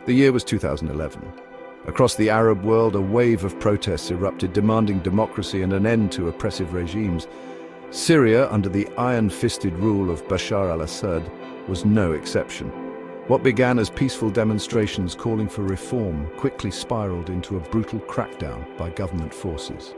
The year was 2011. Across the Arab world, a wave of protests erupted, demanding democracy and an end to oppressive regimes. Syria, under the iron-fisted rule of Bashar al-Assad, was no exception. What began as peaceful demonstrations calling for reform quickly spiraled into a brutal crackdown by government forces.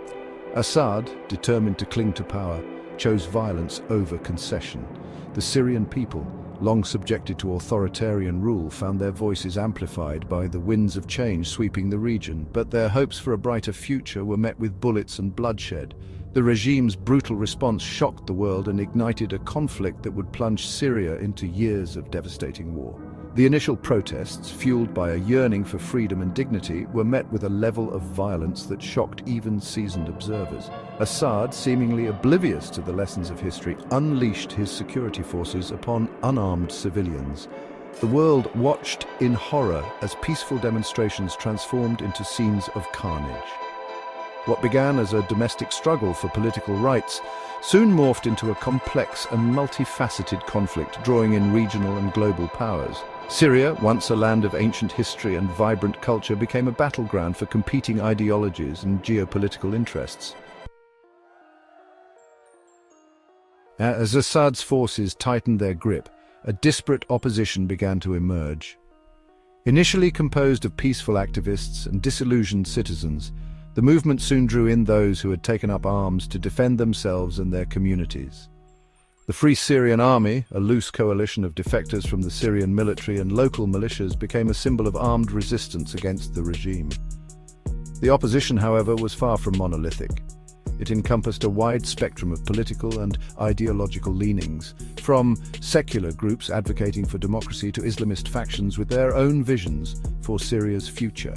Assad, determined to cling to power, chose violence over concession. The Syrian people, long subjected to authoritarian rule, found their voices amplified by the winds of change sweeping the region, but their hopes for a brighter future were met with bullets and bloodshed. The regime's brutal response shocked the world and ignited a conflict that would plunge Syria into years of devastating war. The initial protests, fueled by a yearning for freedom and dignity, were met with a level of violence that shocked even seasoned observers. Assad, seemingly oblivious to the lessons of history, unleashed his security forces upon unarmed civilians. The world watched in horror as peaceful demonstrations transformed into scenes of carnage. What began as a domestic struggle for political rights soon morphed into a complex and multifaceted conflict, drawing in regional and global powers. Syria, once a land of ancient history and vibrant culture, became a battleground for competing ideologies and geopolitical interests. As Assad's forces tightened their grip, a disparate opposition began to emerge. Initially composed of peaceful activists and disillusioned citizens, the movement soon drew in those who had taken up arms to defend themselves and their communities. The Free Syrian Army, a loose coalition of defectors from the Syrian military and local militias, became a symbol of armed resistance against the regime. The opposition, however, was far from monolithic. It encompassed a wide spectrum of political and ideological leanings, from secular groups advocating for democracy to Islamist factions with their own visions for Syria's future.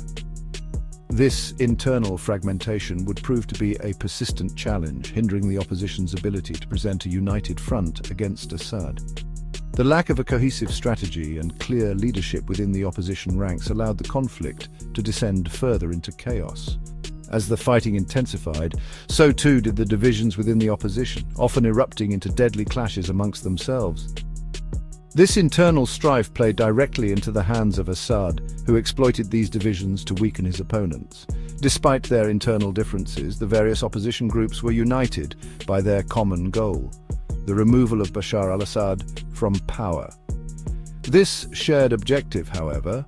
This internal fragmentation would prove to be a persistent challenge, hindering the opposition's ability to present a united front against Assad. The lack of a cohesive strategy and clear leadership within the opposition ranks allowed the conflict to descend further into chaos. As the fighting intensified, so too did the divisions within the opposition, often erupting into deadly clashes amongst themselves. This internal strife played directly into the hands of Assad, who exploited these divisions to weaken his opponents. Despite their internal differences, the various opposition groups were united by their common goal: the removal of Bashar al-Assad from power. This shared objective, however,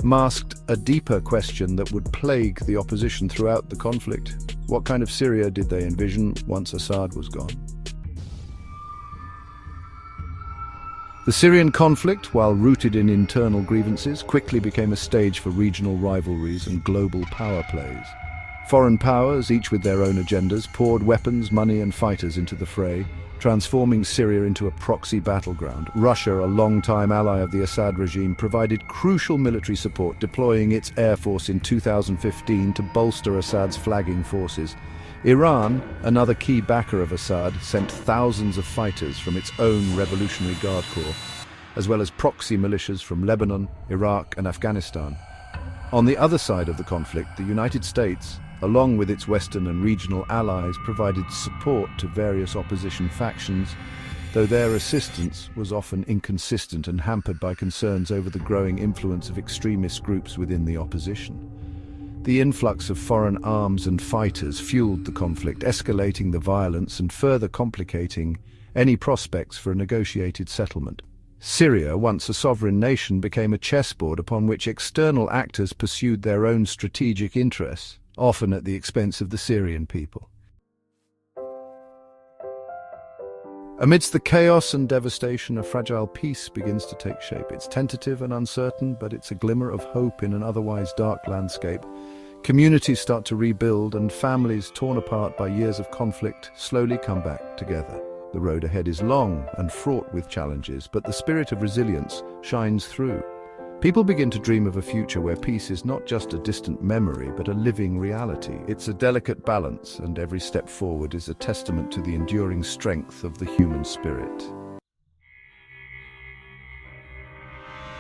masked a deeper question that would plague the opposition throughout the conflict. What kind of Syria did they envision once Assad was gone? The Syrian conflict, while rooted in internal grievances, quickly became a stage for regional rivalries and global power plays. Foreign powers, each with their own agendas, poured weapons, money and fighters into the fray, transforming Syria into a proxy battleground. Russia, a long-time ally of the Assad regime, provided crucial military support, deploying its air force in 2015 to bolster Assad's flagging forces. Iran, another key backer of Assad, sent thousands of fighters from its own Revolutionary Guard Corps, as well as proxy militias from Lebanon, Iraq and Afghanistan. On the other side of the conflict, the United States, along with its Western and regional allies, provided support to various opposition factions, though their assistance was often inconsistent and hampered by concerns over the growing influence of extremist groups within the opposition. The influx of foreign arms and fighters fueled the conflict, escalating the violence and further complicating any prospects for a negotiated settlement. Syria, once a sovereign nation, became a chessboard upon which external actors pursued their own strategic interests, often at the expense of the Syrian people. Amidst the chaos and devastation, a fragile peace begins to take shape. It's tentative and uncertain, but it's a glimmer of hope in an otherwise dark landscape. Communities start to rebuild, and families torn apart by years of conflict slowly come back together. The road ahead is long and fraught with challenges, but the spirit of resilience shines through. People begin to dream of a future where peace is not just a distant memory, but a living reality. It's a delicate balance, and every step forward is a testament to the enduring strength of the human spirit.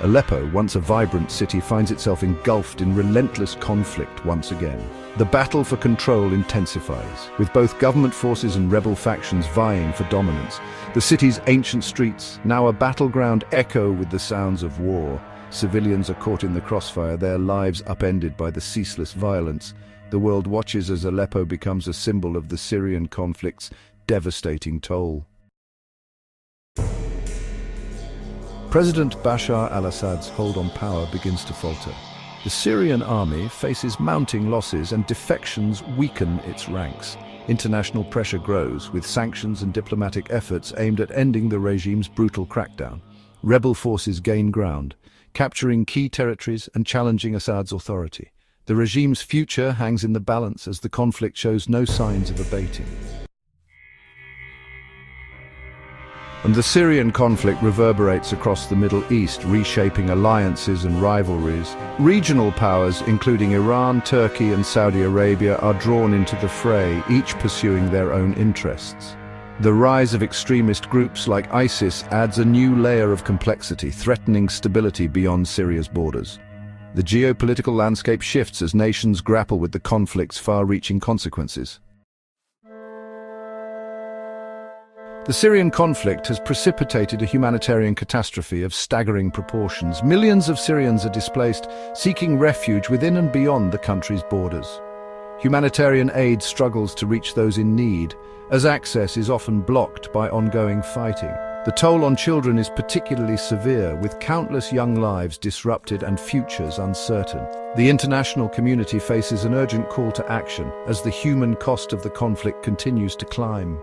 Aleppo, once a vibrant city, finds itself engulfed in relentless conflict once again. The battle for control intensifies, with both government forces and rebel factions vying for dominance. The city's ancient streets, now a battleground, echo with the sounds of war. Civilians are caught in the crossfire, their lives upended by the ceaseless violence. The world watches as Aleppo becomes a symbol of the Syrian conflict's devastating toll. President Bashar al-Assad's hold on power begins to falter. The Syrian army faces mounting losses and defections weaken its ranks. International pressure grows, with sanctions and diplomatic efforts aimed at ending the regime's brutal crackdown. Rebel forces gain ground, capturing key territories and challenging Assad's authority. The regime's future hangs in the balance as the conflict shows no signs of abating. And the Syrian conflict reverberates across the Middle East, reshaping alliances and rivalries. Regional powers, including Iran, Turkey, and Saudi Arabia, are drawn into the fray, each pursuing their own interests. The rise of extremist groups like ISIS adds a new layer of complexity, threatening stability beyond Syria's borders. The geopolitical landscape shifts as nations grapple with the conflict's far-reaching consequences. The Syrian conflict has precipitated a humanitarian catastrophe of staggering proportions. Millions of Syrians are displaced, seeking refuge within and beyond the country's borders. Humanitarian aid struggles to reach those in need, as access is often blocked by ongoing fighting. The toll on children is particularly severe, with countless young lives disrupted and futures uncertain. The international community faces an urgent call to action as the human cost of the conflict continues to climb.